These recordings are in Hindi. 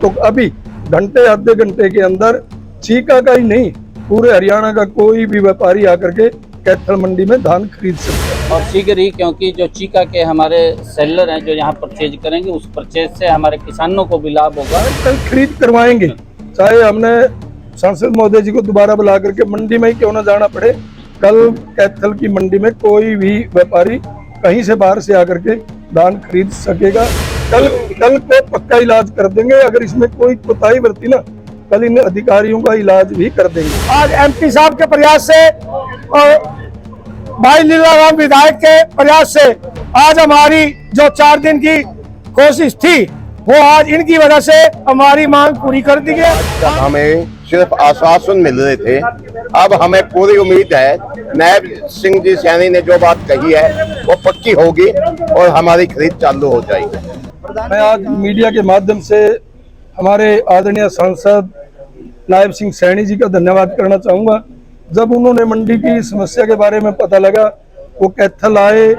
तो अभी घंटे आधे घंटे के अंदर चीका का ही नहीं पूरे हरियाणा का कोई भी व्यापारी आकर के कैथल मंडी में धान खरीद सकता है। और शीघ्र ही, क्योंकि जो चीका के हमारे सेलर हैं जो यहाँ परचेज करेंगे, उस परचेज से हमारे किसानों को भी लाभ होगा। कल खरीद करवाएंगे, चाहे हमने सांसद महोदय जी को दोबारा बुला करके मंडी में ही क्यों ना जाना पड़े। कल कैथल की मंडी में कोई भी व्यापारी कहीं से बाहर से आकर के धान खरीद सकेगा। कल को पक्का इलाज कर देंगे। अगर इसमें कोई कोताही बरती ना, कल इन अधिकारियों का इलाज भी कर देंगे। आज एमपी साहब के प्रयास से और भाई लीलाराम विधायक के प्रयास से आज हमारी जो 4 दिन की कोशिश थी वो आज इनकी वजह से हमारी मांग पूरी कर दी गई। हमें सिर्फ आश्वासन मिल रहे थे, अब हमें पूरी उम्मीद है नायब सिंह जी सैनी ने जो बात कही है वो पक्की होगी और हमारी खरीद चालू हो जाएगी। मैं आज मीडिया के माध्यम से हमारे आदरणीय सांसद नायब सिंह सैनी जी का धन्यवाद करना चाहूँगा। जब उन्होंने मंडी की समस्या के बारे में पता लगा, वो कैथल आए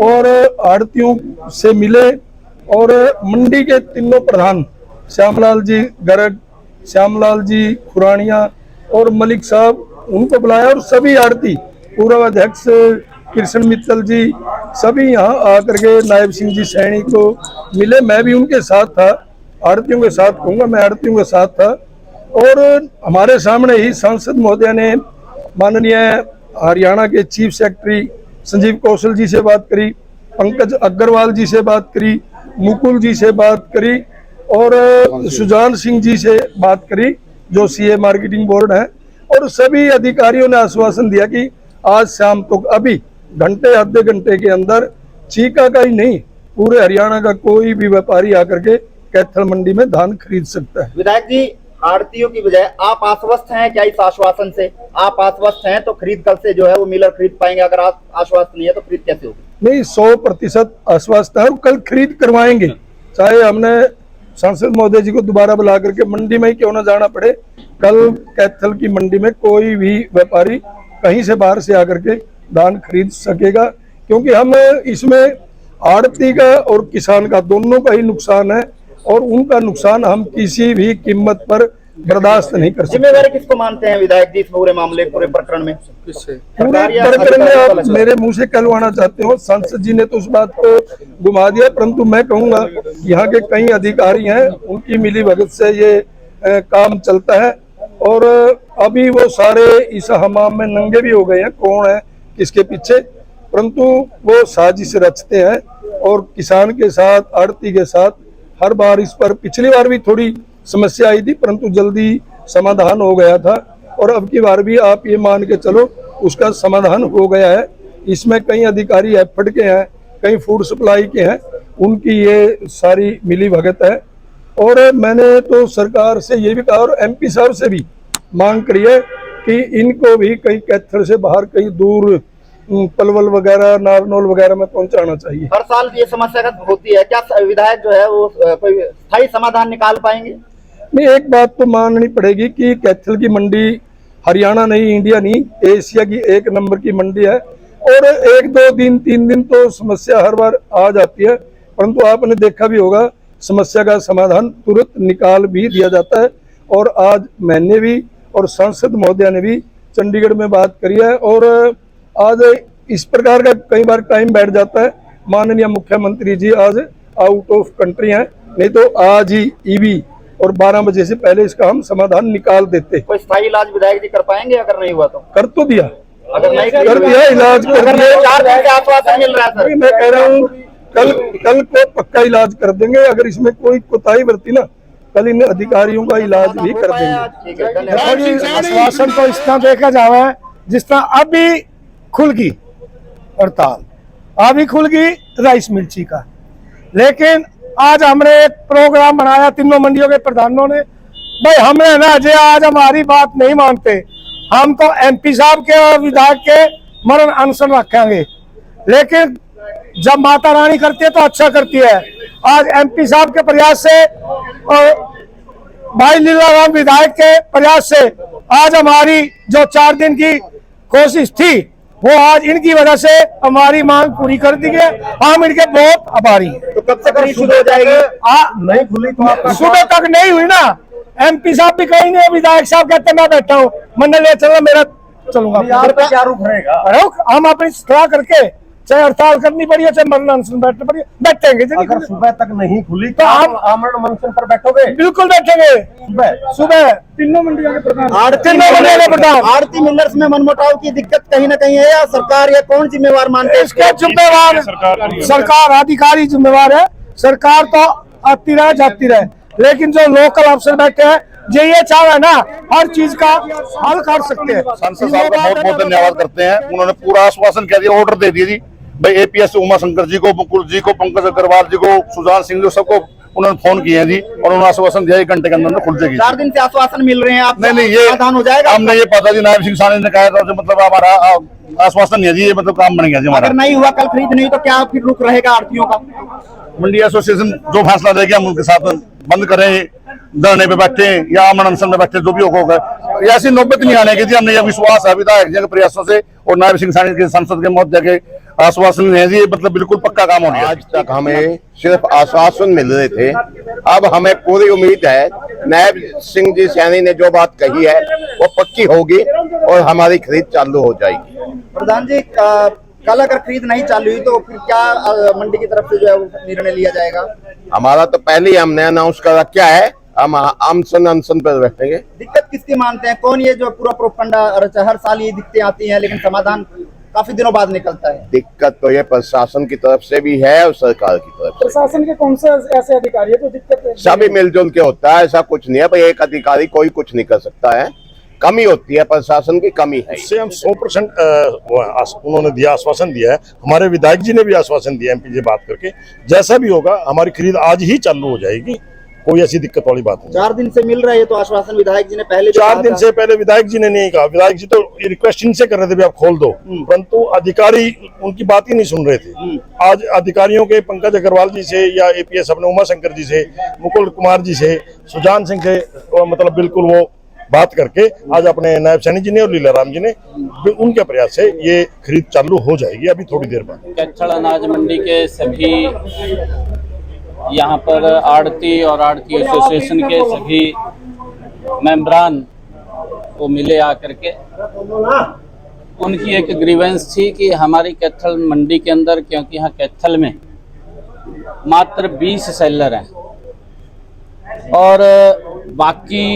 और आड़तियों से मिले और मंडी के तीनों प्रधान श्यामलाल जी गर्ग, श्यामलाल जी खुरानिया और मलिक साहब, उनको बुलाया और सभी आड़ती पूर्व अध्यक्ष कृष्ण मित्तल जी सभी यहाँ आकर के नायब सिंह जी सैनी को मिले। मैं भी उनके साथ था, आड़तियों के साथ कहूँगा, मैं आड़तियों के साथ था। और हमारे सामने ही सांसद महोदय ने माननीय हरियाणा के चीफ सेक्रेटरी संजीव कौशल जी से बात करी, पंकज अग्रवाल जी से बात करी, मुकुल जी से बात करी और सुजान सिंह जी से बात करी जो सीए मार्केटिंग बोर्ड है। और सभी अधिकारियों ने आश्वासन दिया कि आज शाम तक अभी घंटे आधे घंटे के अंदर चीका का ही नहीं पूरे हरियाणा का कोई भी व्यापारी आकर के कैथल मंडी में धान खरीद सकता है। विधायक जी, आड़तियों की बजाय आप आश्वस्त हैं क्या इस आश्वासन से? आप आश्वस्त हैं तो खरीद कल से जो है वो मिलर खरीद पाएंगे, अगर आप आश्वस्त नहीं है तो खरीद कैसे होगी? नहीं, 100% आश्वस्त है और कल खरीद करवाएंगे, चाहे हमने सांसद महोदय जी को दोबारा बुला करके मंडी में ही क्यों ना जाना पड़े। कल कैथल की मंडी में कोई भी व्यापारी कहीं से बाहर से आकर के धान खरीद सकेगा, क्योंकि हम इसमें आड़ती का और किसान का दोनों का ही नुकसान है और उनका नुकसान हम किसी भी कीमत पर बर्दाश्त नहीं कर सकते। जिम्मेवारी किसको मानते हैं विधायक जी इस पूरे मामले, पूरे प्रकरण में? पूरे प्रकरण में आप मेरे मुंह से कहलवाना चाहते हो, सांसद जी ने तो उस बात को घुमा दिया, परंतु मैं कहूंगा यहाँ के कई अधिकारी हैं, उनकी मिली भगत से ये काम चलता है। और अभी वो सारे इस हमाम में नंगे भी हो गए हैं, कौन है किसके पीछे, परंतु वो साजिश रचते हैं और किसान के साथ, आड़ती के साथ हर बार इस पर पिछली बार भी थोड़ी समस्या आई थी परंतु जल्दी समाधान हो गया था और अब की बार भी आप ये मान के चलो उसका समाधान हो गया है। इसमें कई अधिकारी एफर्ट के हैं, कई फूड सप्लाई के हैं, उनकी ये सारी मिली भगत है। और मैंने तो सरकार से ये भी कहा और एमपी साहब से भी मांग करी है कि इनको भी कहीं कैथल से बाहर, कहीं दूर पलवल वगैरह, नारनौल वगैरह में पहुंचाना चाहिए। हर साल ये समस्या होती है, क्या विधायक जो है वो कोई स्थायी समाधान निकाल पाएंगे? नहीं, एक बात तो माननी पड़ेगी कि कैथल की मंडी हरियाणा नहीं, इंडिया नहीं, एशिया की 1 नंबर की मंडी है और 1-2 दिन 3 दिन तो समस्या हर बार आ जाती है, परंतु आपने देखा भी होगा समस्या का समाधान तुरंत निकाल भी दिया जाता है। और आज मैंने भी और सांसद महोदय ने भी चंडीगढ़ में बात करी है और आज इस प्रकार का कई बार टाइम बैठ जाता है। माननीय मुख्यमंत्री जी आज आउट ऑफ कंट्री हैं, नहीं तो आज ही ईवी और 12 बजे से पहले इसका हम समाधान निकाल देते। कोई स्थायी इलाज विधायक जी कर पाएंगे? अगर नहीं हुआ तो कर तो दिया, अगर नहीं कर दिया, इलाज कर दिया। 4 दिन से आश्वासन मिल रहा है सर। मैं कह रहा हूँ कल को पक्का इलाज कर देंगे। अगर इसमें कोई कोताही बरती ना, कल इन अधिकारियों का इलाज भी कर देंगे। आश्वासन तो इस तरह देखा जावे जिस तरह अभी खुल गई हड़ताल, अभी खुल गई राइस मिर्ची का, लेकिन आज हमने एक प्रोग्राम बनाया तीनों मंडियों के प्रधानों ने, भाई हमें ना जे आज हमारी बात नहीं मानते, हम तो एमपी साहब के और विधायक के मरण अनशन रखेंगे, लेकिन जब माता रानी करती है तो अच्छा करती है। आज एमपी साहब के प्रयास से और भाई लीलाराम विधायक के प्रयास से आज हमारी जो 4 दिन की कोशिश थी वो आज इनकी वजह से हमारी मांग पूरी कर दी है। हम इनके बहुत आभारी हैं। तो कब से खरीद शुरू हो जाएगी? नहीं खुली तो सुबह तक नहीं हुई ना। MP साहब भी कहीं नहीं, विधायक साहब कहते मैं बैठा हूँ, मंडल ले चलो, मेरा चलूंगा। क्या रुक रहेगा? हम अपनी सलाह करके चाहे हड़ताल करनी पड़ी है, चाहे मरना अनशन बैठने पड़ी है, बैठेंगे। अगर सुबह तक नहीं खुली तो तो आप आप आमरण अनशन पर बैठोगे? बिल्कुल बैठेंगे। सुबह तीनों मंडियों के प्रधान आड़ती मिलर्स में मनमुटाव की दिक्कत कहीं ना कहीं है, या सरकार या कौन जिम्मेवार मानते हैं? इसके जिम्मेवार सरकार, अधिकारी जिम्मेवार है। सरकार तो आती रहे जाती रहे, लेकिन जो लोकल अफसर बैठे हैं ये चाहे ना हर चीज का हल कर सकते हैं। सांसद साहब का बहुत बहुत धन्यवाद करते हैं। उन्होंने पूरा आश्वासन कह दिया, ऑर्डर दे दिए जी भाई APS उमा शंकर जी को, मुकुल जी को, पंकज अग्रवाल जी को, सुजान सिंह जी, सबको उन्होंने फोन किए हैं जी, और उन्होंने आश्वासन दिया 1 घंटे के अंदर खुल जाएगी। 4 दिन से आश्वासन मिल रहे हैं आप? नहीं, ये समाधान हो जाएगा? हमने ये पता जी, नायब सिंह सानी ने कहा था, मतलब हमारा आश्वासन नहीं है जी, ये मतलब काम बन गया जी हमारा। अगर नहीं हुआ, कल खरीद नहीं, तो क्या फिर रुक रहेगा आड़तियों का? मंडी एसोसिएशन जो फैसला देगी हम उनके साथ बंद करें, धरने पे बैठे या आमरण अनशन में बैठे, जो भी होगा। ऐसी नौबत नहीं आने की जी, हमने ये विश्वास है विधायक जी के प्रयासों से और नायब सिंह सानी के सांसद के महोदय के आश्वासन है जी, मतलब बिल्कुल पक्का काम होने। आज तक हमें सिर्फ आश्वासन मिल रहे थे, अब हमें पूरी उम्मीद है नायब सिंह जी सैनी ने जो बात कही है वो पक्की होगी और हमारी खरीद चालू हो जाएगी। प्रधान जी, कल अगर खरीद नहीं चालू हुई तो फिर क्या मंडी की तरफ से जो है वो निर्णय लिया जाएगा? हमारा तो पहले ही हमने अनाउंस करा, क्या है, हम अनशन पर बैठेंगे। दिक्कत किसकी मानते हैं? कौन ये जो पूरा प्रोपगंडा, हर साल ये दिक्कतें आती हैं लेकिन समाधान काफी दिनों बाद निकलता है? दिक्कत तो ये प्रशासन की तरफ से भी है और सरकार की तरफ से। प्रशासन के कौन से ऐसे अधिकारी है तो दिक्कत है? सभी मिलजुल के होता है, ऐसा कुछ नहीं है भाई एक अधिकारी कोई कुछ नहीं कर सकता है। कमी होती है, प्रशासन की कमी है। इससे हम 100% उन्होंने दिया, आश्वासन दिया है। हमारे विधायक जी ने भी आश्वासन दिया MP से बात करके, जैसा भी होगा हमारी खरीद आज ही चालू हो जाएगी, कोई ऐसी दिक्कत वाली बात नहीं। 4 दिन से मिल रहा है तो आश्वासन विधायक जी ने पहले 4 दिन से पहले विधायक जी ने नहीं कहा, विधायक जी तो रिक्वेस्ट इनसे कर रहे थे भी आप खोल दो, परंतु अधिकारी उनकी बात ही नहीं सुन रहे थे। आज अधिकारियों के पंकज अग्रवाल जी से या APS अपने उमा शंकर जी से, मुकुल कुमार जी से, सुजान सिंह से, मतलब बिल्कुल वो बात करके आज अपने नायब सैनी जी ने और लीलाराम जी ने, उनके प्रयास से ये खरीद चालू हो जाएगी अभी थोड़ी देर बाद। कैथल अनाज मंडी के सभी यहाँ पर आड़ती और आड़ती एसोसिएशन के सभी मेंबरान को मिले आकर के, उनकी एक ग्रीवेंस थी कि हमारी कैथल मंडी के अंदर, क्योंकि यहाँ कैथल में मात्र 20 सेलर हैं और बाकी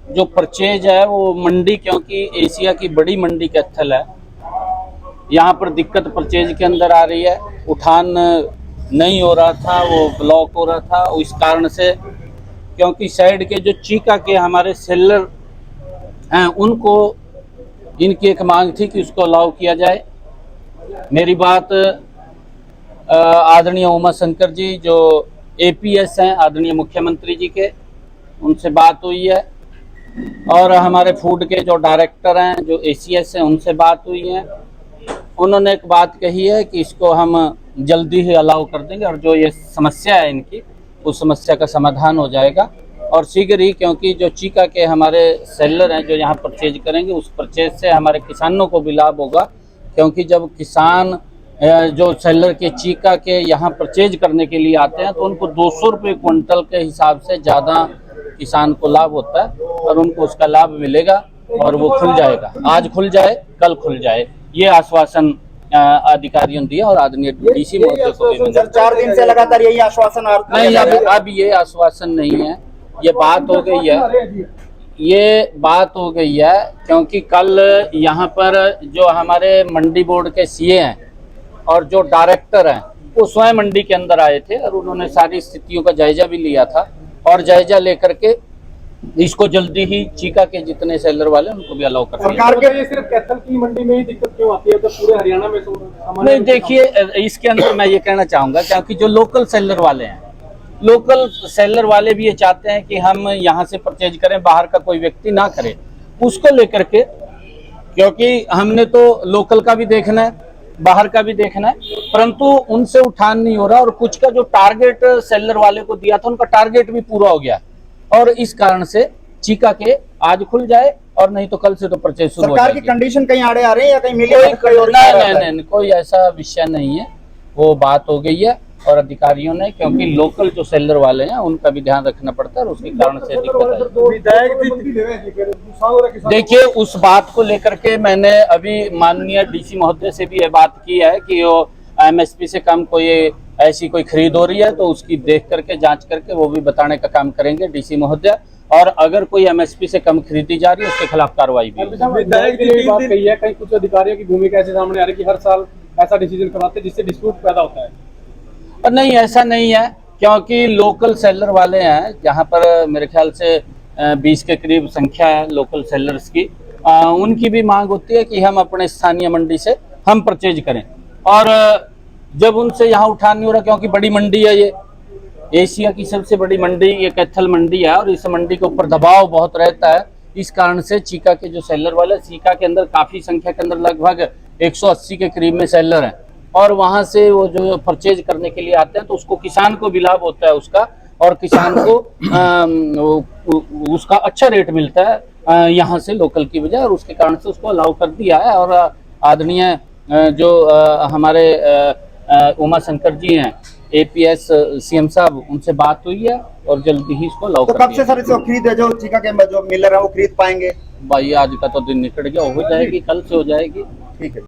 जो परचेज है वो मंडी, क्योंकि एशिया की बड़ी मंडी कैथल है, यहाँ पर दिक्कत परचेज के अंदर आ रही है। उठान नहीं हो रहा था, वो ब्लॉक हो रहा था, इस कारण से, क्योंकि साइड के जो चीका के हमारे सेलर हैं उनको, इनकी एक मांग थी कि उसको अलाउ किया जाए। मेरी बात आदरणीय उमा शंकर जी जो APS हैं, आदरणीय मुख्यमंत्री जी के, उनसे बात हुई है, और हमारे फूड के जो डायरेक्टर हैं जो ACS हैं उनसे बात हुई है। उन्होंने एक बात कही है कि इसको हम जल्दी ही अलाउ कर देंगे और जो ये समस्या है इनकी, उस समस्या का समाधान हो जाएगा और शीघ्र ही, क्योंकि जो चीका के हमारे सेलर हैं जो यहाँ परचेज करेंगे, उस परचेज से हमारे किसानों को भी लाभ होगा, क्योंकि जब किसान जो सेलर के चीका के यहाँ परचेज करने के लिए आते हैं तो उनको 200 रुपये क्विंटल के हिसाब से ज़्यादा किसान को लाभ होता है और उनको उसका लाभ मिलेगा और वो खुल जाएगा। आज खुल जाए, कल खुल जाए, ये आश्वासन अधिकारियों ने दिया और आदरणीय DC महोदय को भी मिला। 4 दिन से लगातार यही आश्वासन नहीं, अब ये आश्वासन नहीं है, ये बात हो गई है, ये बात हो गई है, क्योंकि कल यहाँ पर जो हमारे मंडी बोर्ड के CA हैं और जो डायरेक्टर हैं वो स्वयं मंडी के अंदर आए थे और उन्होंने सारी स्थितियों का जायजा भी लिया था और जायजा लेकर के इसको जल्दी ही चीका के जितने सेलर वाले उनको भी अलाउ कर दिया। सरकार के सिर्फ कैथल की मंडी में ही दिक्कत क्यों आती है, तो पूरे हरियाणा में नहीं, देखिए इसके अंदर मैं ये कहना चाहूंगा, क्योंकि जो लोकल सेलर वाले हैं, लोकल सेलर वाले भी ये चाहते हैं कि हम यहाँ से परचेज करें, बाहर का कोई व्यक्ति ना करे, उसको लेकर के, क्योंकि हमने तो लोकल का भी देखना है, बाहर का भी देखना है, परंतु उनसे उठान नहीं हो रहा और कुछ का जो टारगेट सेलर वाले को दिया था उनका टारगेट भी पूरा हो गया और इस कारण से चीका के आज खुल जाए, और नहीं तो कल से तो परचेज शुरू हो सरकार की जाएगी। कंडीशन कहीं आड़े आ रहे हैं या कहीं मिली नहीं, कोई ऐसा विषय नहीं है, वो बात हो गई है और अधिकारियों ने, क्योंकि लोकल जो सेलर वाले हैं उनका भी ध्यान रखना पड़ता है और उसके कारण से दिक्कत है। देखिए, उस बात को लेकर के मैंने अभी माननीय डीसी महोदय से भी ये बात की है कि वो एमएसपी से कम कोई ऐसी कोई खरीद हो रही है तो उसकी देख करके जांच करके वो भी बताने का काम करेंगे डीसी महोदय, और अगर कोई एमएसपी से कम खरीदी जा रही है उसके खिलाफ कार्रवाई भी होगी। विधायक जी ने भी बात कही है, कई कुछ अधिकारियों की भूमिका ऐसे सामने आ रही है कि हर साल ऐसा डिसीजन करवाते हैं जिससे डिस्प्यूट पैदा होता है। और नहीं, ऐसा नहीं है, क्योंकि लोकल सेलर वाले हैं जहाँ पर मेरे ख्याल से 20 के करीब संख्या है लोकल सेलर्स की, उनकी भी मांग होती है कि हम अपने स्थानीय मंडी से हम परचेज करें, और जब उनसे यहाँ उठान नहीं हो रहा, क्योंकि बड़ी मंडी है ये, एशिया की सबसे बड़ी मंडी ये कैथल मंडी है और इस मंडी के ऊपर दबाव बहुत रहता है, इस कारण से चीका के जो सेलर वाले, चीका के अंदर काफी संख्या के अंदर लगभग 180 के करीब में सेलर हैं, और वहां से वो जो परचेज करने के लिए आते हैं तो उसको किसान को भी लाभ होता है उसका, और किसान को उसका अच्छा रेट मिलता है यहाँ से लोकल की बजाय, और उसके कारण से उसको अलाउ कर दिया है। और आदरणीय जो हमारे उमा शंकर जी हैं एपीएस सीएम साहब, उनसे बात हुई है और जल्दी ही इसको अलाउ तो कर कब दिया। से सर इसको खरीद है जो चीका के जो मिलर है वो खरीद पाएंगे? भाई आज का तो दिन निकट गया, हो जाएगी, कल से हो जाएगी। ठीक है।